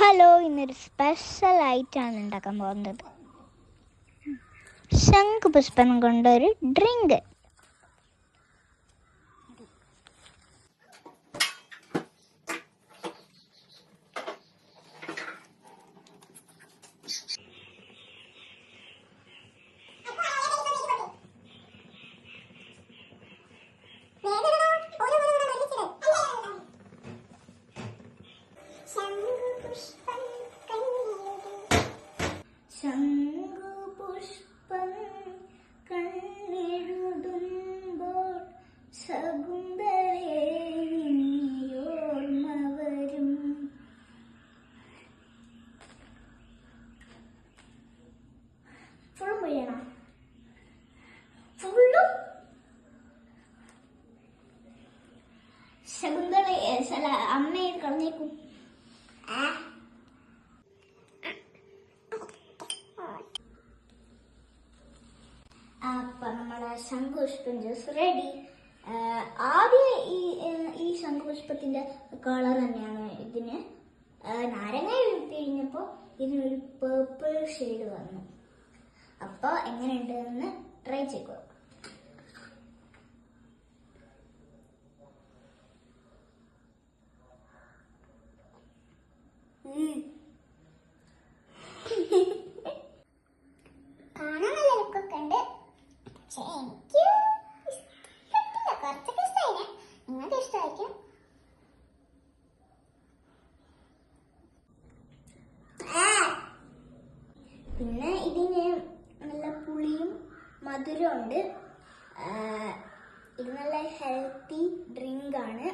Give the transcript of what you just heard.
Hello, ഇന്നൊരു special ആയിട്ടാണ് ഉണ്ടാക്കാൻ പോകുന്നത്. ശംഖുപുഷ്പം കൊണ്ടൊരു ഡ്രിങ്ക്. ശംഖുപുഷ്പം കണ്ണെഴുതുമ്പോൾ ശകുന്തളേ നിന്നെയോർമ്മ വരും. ഫുള്ളും ചെയ്യണം. ഫുള്ളും ശകുന്തളയെ ചില അമ്മയെ കളഞ്ഞേക്കും. അപ്പൊ നമ്മളെ ശംഖുപുഷ്പം ജ്യൂസ് റെഡി. ആദ്യം ഈ ശംഖുപുഷ്പത്തിന്റെ കളർ തന്നെയാണ് ഇതിന്. നാരങ്ങ കഴിഞ്ഞപ്പോൾ ഇതിനൊരു പേർപ്പിൾ ഷെയ്ഡ് വന്നു. അപ്പൊ എങ്ങനെയുണ്ടെന്ന് ട്രൈ ചെയ്തോ. കാണാൻ നല്ല ലുക്കൊക്കെ ഉണ്ട്. പക്ഷെ എനിക്ക് ഇഷ്ടപ്പെട്ടില്ല. കുറച്ചൊക്കെ ഇഷ്ടമായി. നിങ്ങൾക്ക് ഇഷ്ടമായിരിക്കും. പിന്നെ ഇതിന് നല്ല പുളിയും മധുരമുണ്ട്. ഇത് നല്ല ഹെൽത്തി ഡ്രിങ്ക് ആണ്.